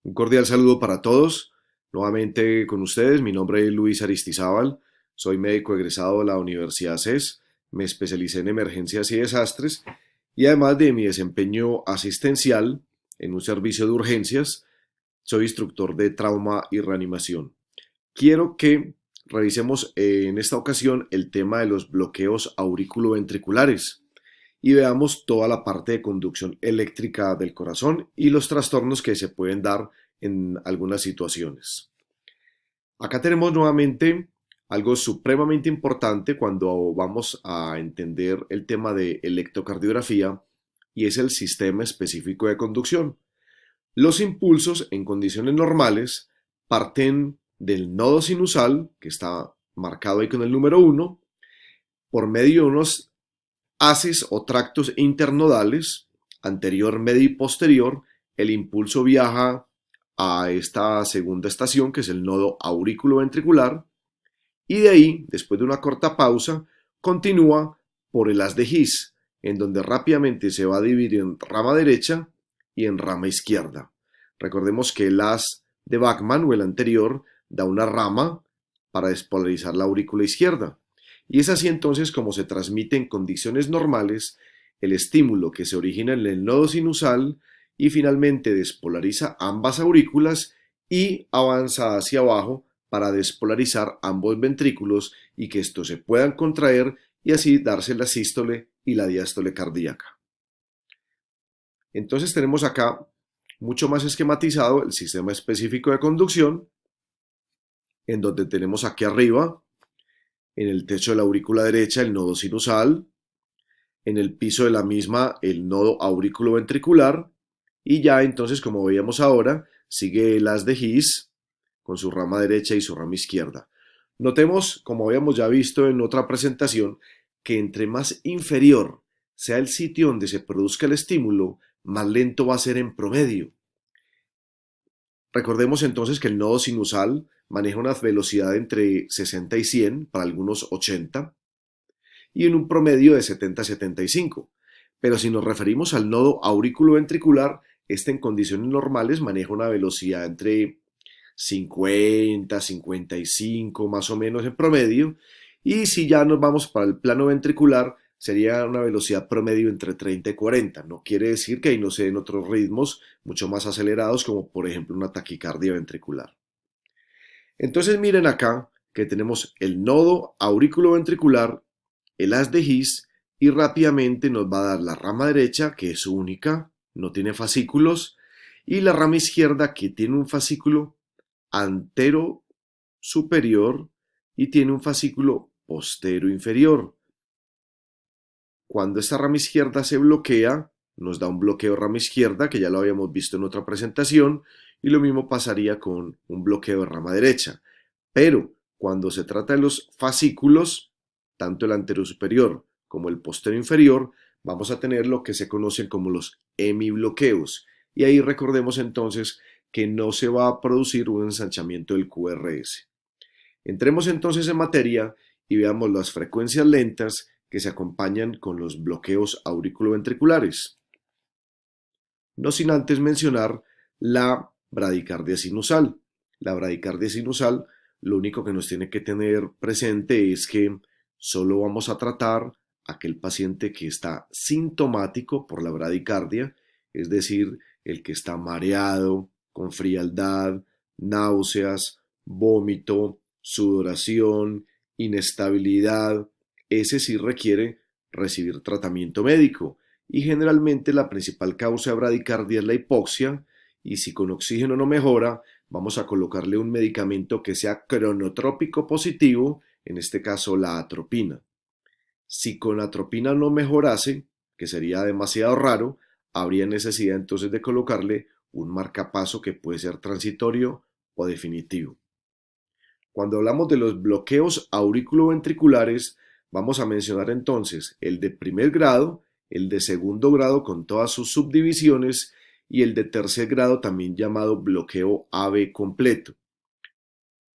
Un cordial saludo para todos. Nuevamente con ustedes, mi nombre es Luis Aristizábal, soy médico egresado de la Universidad CES, me especialicé en emergencias y desastres y además de mi desempeño asistencial en un servicio de urgencias, soy instructor de trauma y reanimación. Quiero que revisemos en esta ocasión el tema de los bloqueos auriculoventriculares y veamos toda la parte de conducción eléctrica del corazón y los trastornos que se pueden dar en algunas situaciones. Acá tenemos nuevamente algo supremamente importante cuando vamos a entender el tema de electrocardiografía y es el sistema específico de conducción. Los impulsos en condiciones normales parten del nodo sinusal, que está marcado ahí con el número 1, por medio de unos haces o tractos internodales, anterior, medio y posterior. El impulso viaja a esta segunda estación, que es el nodo auriculoventricular, y de ahí, después de una corta pausa, continúa por el haz de His, en donde rápidamente se va a dividir en rama derecha y en rama izquierda. Recordemos que el haz de Bachmann o el anterior da una rama para despolarizar la aurícula izquierda. Y es así entonces como se transmite en condiciones normales el estímulo que se origina en el nodo sinusal y finalmente despolariza ambas aurículas y avanza hacia abajo para despolarizar ambos ventrículos y que estos se puedan contraer y así darse la sístole y la diástole cardíaca. Entonces tenemos acá mucho más esquematizado el sistema específico de conducción, en donde tenemos aquí arriba, en el techo de la aurícula derecha, el nodo sinusal, en el piso de la misma, el nodo auriculoventricular, y ya entonces, como veíamos ahora, sigue el haz de His con su rama derecha y su rama izquierda. Notemos, como habíamos ya visto en otra presentación, que entre más inferior sea el sitio donde se produzca el estímulo, más lento va a ser en promedio. Recordemos entonces que el nodo sinusal maneja una velocidad entre 60 y 100, para algunos 80, y en un promedio de 70 a 75. Pero si nos referimos al nodo auriculoventricular, este en condiciones normales maneja una velocidad entre 50, 55 más o menos en promedio, y si ya nos vamos para el plano ventricular, sería una velocidad promedio entre 30 y 40. No quiere decir que ahí no se den otros ritmos mucho más acelerados, como por ejemplo una taquicardia ventricular. Entonces miren acá que tenemos el nodo auriculoventricular, el haz de His, y rápidamente nos va a dar la rama derecha, que es única, no tiene fascículos, y la rama izquierda, que tiene un fascículo antero superior y tiene un fascículo postero inferior. Cuando esta rama izquierda se bloquea, nos da un bloqueo rama izquierda, que ya lo habíamos visto en otra presentación, y lo mismo pasaría con un bloqueo de rama derecha. Pero cuando se trata de los fascículos, tanto el anterior superior como el postero inferior, vamos a tener lo que se conocen como los hemibloqueos. Y ahí recordemos entonces que no se va a producir un ensanchamiento del QRS. Entremos entonces en materia y veamos las frecuencias lentas que se acompañan con los bloqueos auriculoventriculares. No sin antes mencionar la bradicardia sinusal. La bradicardia sinusal, lo único que nos tiene que tener presente es que solo vamos a tratar aquel paciente que está sintomático por la bradicardia, es decir, el que está mareado, con frialdad, náuseas, vómito, sudoración, inestabilidad. Ese sí requiere recibir tratamiento médico y generalmente la principal causa de bradicardia es la hipoxia, y si con oxígeno no mejora, vamos a colocarle un medicamento que sea cronotrópico positivo, en este caso la atropina. Si con atropina no mejorase, que sería demasiado raro, habría necesidad entonces de colocarle un marcapaso que puede ser transitorio o definitivo. Cuando hablamos de los bloqueos auriculoventriculares, vamos a mencionar entonces el de primer grado, el de segundo grado con todas sus subdivisiones y el de tercer grado también llamado bloqueo AB completo.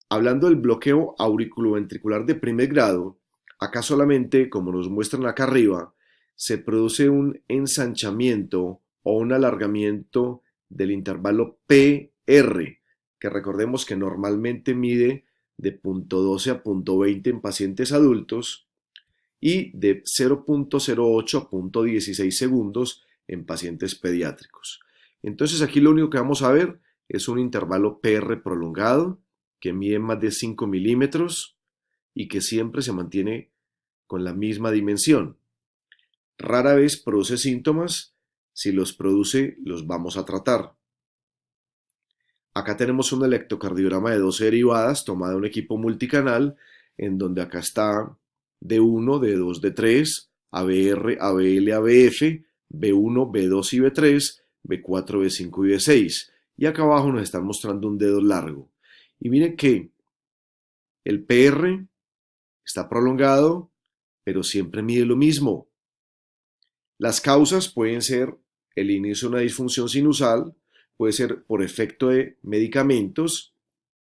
Hablando del bloqueo auriculoventricular de primer grado, acá solamente, como nos muestran acá arriba, se produce un ensanchamiento o un alargamiento del intervalo P R, que recordemos que normalmente mide de 0.12 a 0.20 en pacientes adultos y de 0.08 a 0.16 segundos en pacientes pediátricos. Entonces aquí lo único que vamos a ver es un intervalo PR prolongado que mide más de 5 milímetros y que siempre se mantiene con la misma dimensión. Rara vez produce síntomas, si los produce los vamos a tratar. Acá tenemos un electrocardiograma de 12 derivadas tomado de un equipo multicanal en donde acá está D1, D2, D3, ABR, ABL, ABF, B1, B2 y B3, B4, B5 y B6. Y acá abajo nos están mostrando un dedo largo. Y miren que el PR está prolongado, pero siempre mide lo mismo. Las causas pueden ser el inicio de una disfunción sinusal, puede ser por efecto de medicamentos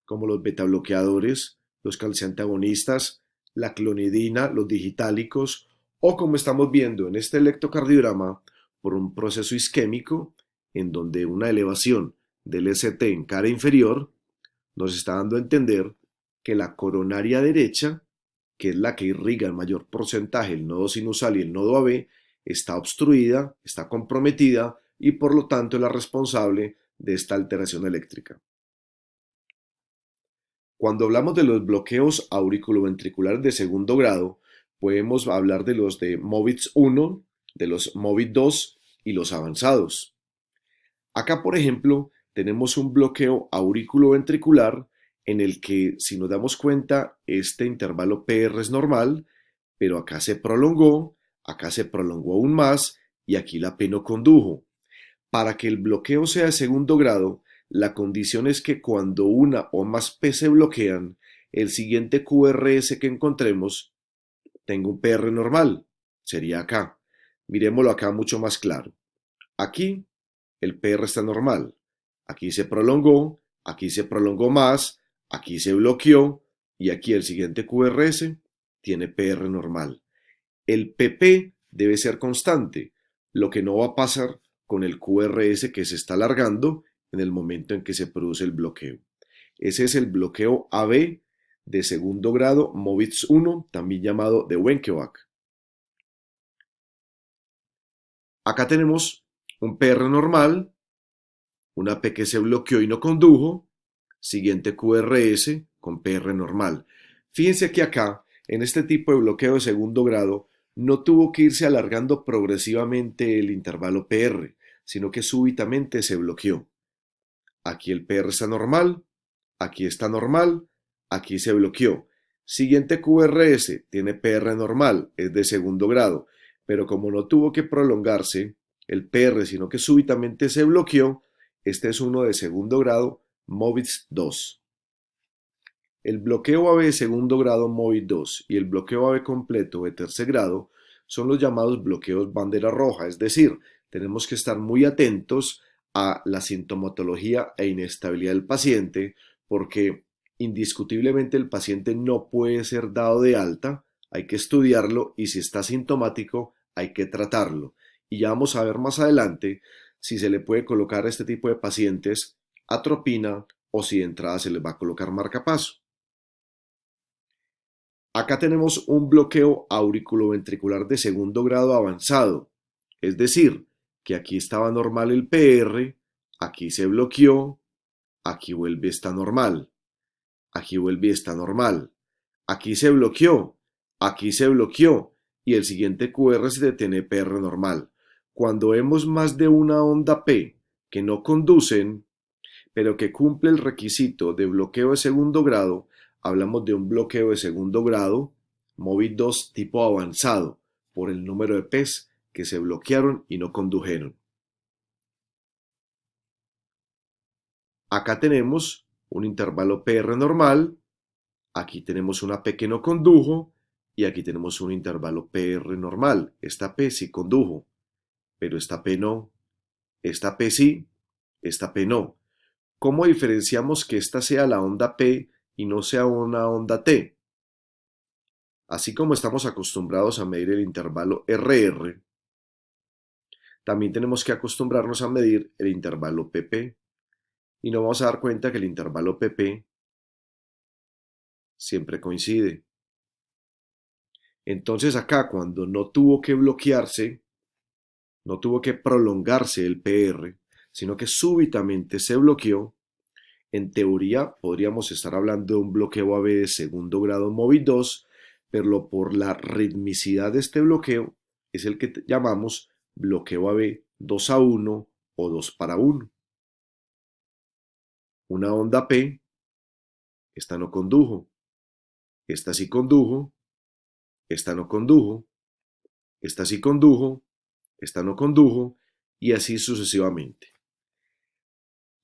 como los betabloqueadores, los calciantagonistas, la clonidina, los digitálicos, o como estamos viendo en este electrocardiograma, por un proceso isquémico en donde una elevación del ST en cara inferior nos está dando a entender que la coronaria derecha, que es la que irriga el mayor porcentaje el nodo sinusal y el nodo AB, está obstruida, está comprometida y por lo tanto es la responsable de esta alteración eléctrica. Cuando hablamos de los bloqueos auriculoventriculares de segundo grado, podemos hablar de los de Movitz 1, de los Movitz 2 y los avanzados. Acá, por ejemplo, tenemos un bloqueo auriculoventricular en el que, si nos damos cuenta, este intervalo PR es normal, pero acá se prolongó aún más y aquí la P no condujo. Para que el bloqueo sea de segundo grado, la condición es que cuando una o más P se bloquean, el siguiente QRS que encontremos tenga un PR normal. Sería acá. Miremoslo acá mucho más claro. Aquí el PR está normal. Aquí se prolongó más, aquí se bloqueó y aquí el siguiente QRS tiene PR normal. El PP debe ser constante, lo que no va a pasar con el QRS que se está alargando en el momento en que se produce el bloqueo. Ese es el bloqueo AB de segundo grado Movitz 1, también llamado de Wenckebach. Acá tenemos un PR normal, una P que se bloqueó y no condujo, siguiente QRS con PR normal. Fíjense que acá, en este tipo de bloqueo de segundo grado, no tuvo que irse alargando progresivamente el intervalo PR, sino que súbitamente se bloqueó. Aquí el PR está normal, aquí se bloqueó. Siguiente QRS tiene PR normal, es de segundo grado, pero como no tuvo que prolongarse el PR, sino que súbitamente se bloqueó, este es uno de segundo grado, Movitz 2. El bloqueo AB de segundo grado Movitz 2 y el bloqueo AB completo de tercer grado son los llamados bloqueos bandera roja, es decir, tenemos que estar muy atentos a la sintomatología e inestabilidad del paciente porque indiscutiblemente el paciente no puede ser dado de alta, hay que estudiarlo y si está sintomático hay que tratarlo. Y ya vamos a ver más adelante si se le puede colocar a este tipo de pacientes atropina o si de entrada se les va a colocar marcapaso. Acá tenemos un bloqueo auriculoventricular de segundo grado avanzado, es decir, que aquí estaba normal el PR, aquí se bloqueó, aquí vuelve a estar normal, aquí vuelve a estar normal, aquí se bloqueó y el siguiente QR se detiene PR normal. Cuando vemos más de una onda P que no conducen, pero que cumple el requisito de bloqueo de segundo grado, hablamos de un bloqueo de segundo grado, Movitz 2 tipo avanzado, por el número de P's que se bloquearon y no condujeron. Acá tenemos un intervalo PR normal, aquí tenemos una P que no condujo y aquí tenemos un intervalo PR normal. Esta P sí condujo, pero esta P no. Esta P sí, esta P no. ¿Cómo diferenciamos que esta sea la onda P y no sea una onda T? Así como estamos acostumbrados a medir el intervalo RR, también tenemos que acostumbrarnos a medir el intervalo PP. y nos vamos a dar cuenta que el intervalo PP siempre coincide. Entonces acá cuando no tuvo que bloquearse, no tuvo que prolongarse el PR, sino que súbitamente se bloqueó, en teoría podríamos estar hablando de un bloqueo AB de segundo grado MOVIC 2, pero por la ritmicidad de este bloqueo es el que llamamos bloqueo AB 2 a 1 o 2 para 1. Una onda P, esta no condujo, esta sí condujo, esta no condujo, esta sí condujo, esta no condujo, y así sucesivamente.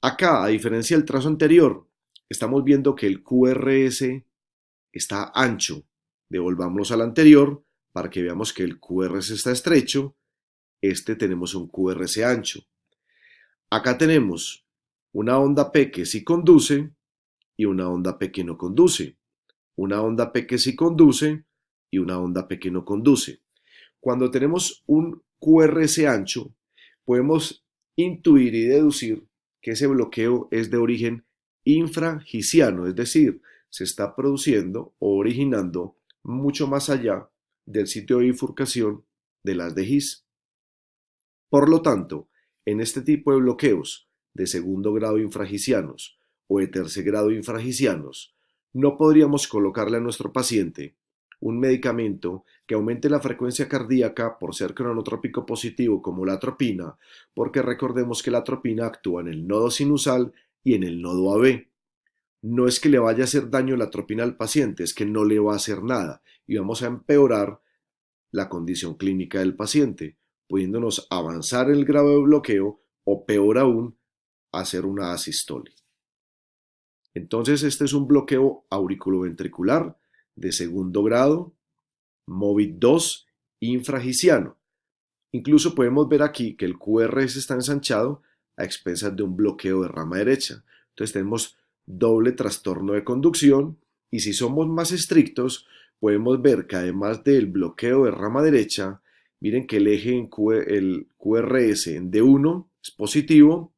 Acá, a diferencia del trazo anterior, estamos viendo que el QRS está ancho. Devolvámonos al anterior para que veamos que el QRS está estrecho. Este tenemos un QRS ancho. Acá tenemos una onda P que sí conduce y una onda P que no conduce. Una onda P que sí conduce y una onda P que no conduce. Cuando tenemos un QRS ancho, podemos intuir y deducir que ese bloqueo es de origen infragisiano, es decir, se está produciendo o originando mucho más allá del sitio de bifurcación de las de His. Por lo tanto, en este tipo de bloqueos de segundo grado infragisianos o de tercer grado infragisianos, no podríamos colocarle a nuestro paciente un medicamento que aumente la frecuencia cardíaca por ser cronotrópico positivo como la atropina, porque recordemos que la atropina actúa en el nodo sinusal y en el nodo AB. No es que le vaya a hacer daño la atropina al paciente, es que no le va a hacer nada y vamos a empeorar la condición clínica del paciente, pudiéndonos avanzar el grado de bloqueo o peor aún, hacer una asistole. Entonces este es un bloqueo auriculoventricular de segundo grado, MOVIC 2 infragisiano. Incluso podemos ver aquí que el QRS está ensanchado a expensas de un bloqueo de rama derecha. Entonces tenemos doble trastorno de conducción y si somos más estrictos podemos ver que además del bloqueo de rama derecha, miren que el eje en el QRS en D1 es positivo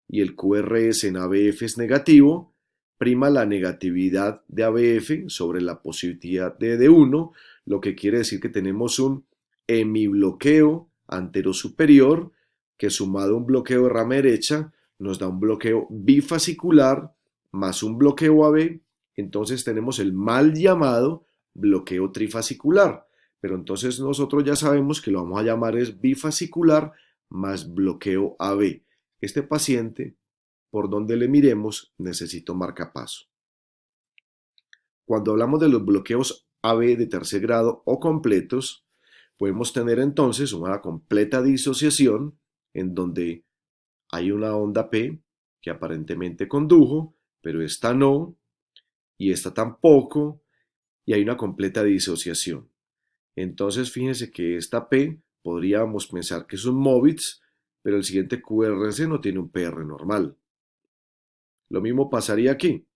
y el QRS en ABF es negativo, prima la negatividad de ABF sobre la positividad de D1, lo que quiere decir que tenemos un hemibloqueo anterosuperior que sumado a un bloqueo de rama derecha nos da un bloqueo bifascicular más un bloqueo AB, entonces tenemos el mal llamado bloqueo trifascicular, pero entonces nosotros ya sabemos que lo vamos a llamar es bifascicular más bloqueo AB. Este paciente, por donde le miremos, necesita un marcapaso. Cuando hablamos de los bloqueos AB de tercer grado o completos, podemos tener entonces una completa disociación en donde hay una onda P que aparentemente condujo, pero esta no, y esta tampoco, y hay una completa disociación. Entonces fíjense que esta P podríamos pensar que es un MOVITS, pero el siguiente QRS no tiene un PR normal. Lo mismo pasaría aquí.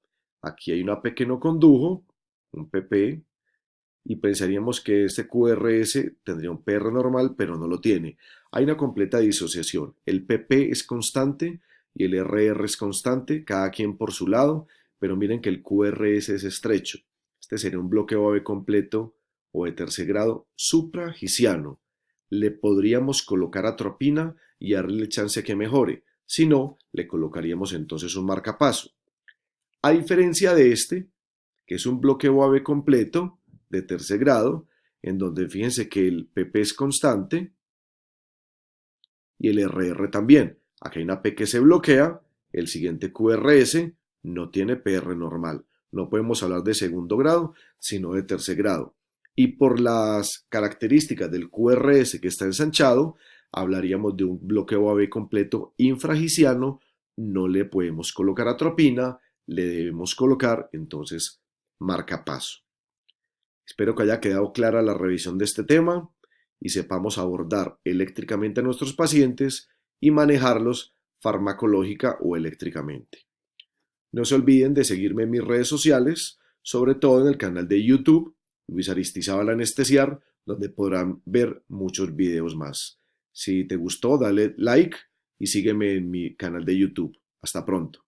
Aquí hay una P que no condujo, un PP, y pensaríamos que este QRS tendría un PR normal, pero no lo tiene. Hay una completa disociación. El PP es constante y el RR es constante, cada quien por su lado, pero miren que el QRS es estrecho. Este sería un bloqueo AB completo o de tercer grado supragisiano. Le podríamos colocar atropina y darle chance que mejore. Si no, le colocaríamos entonces un marcapaso. A diferencia de este, que es un bloqueo AB completo de tercer grado, en donde fíjense que el PP es constante y el RR también. Aquí hay una P que se bloquea, el siguiente QRS no tiene PR normal. No podemos hablar de segundo grado, sino de tercer grado. Y por las características del QRS que está ensanchado, hablaríamos de un bloqueo AB completo infragisiano. No le podemos colocar atropina, le debemos colocar entonces marcapaso. Espero que haya quedado clara la revisión de este tema y sepamos abordar eléctricamente a nuestros pacientes y manejarlos farmacológica o eléctricamente. No se olviden de seguirme en mis redes sociales, sobre todo en el canal de YouTube, Luis Aristizábal Anestesiar, donde podrán ver muchos videos más. Si te gustó, dale like y sígueme en mi canal de YouTube. Hasta pronto.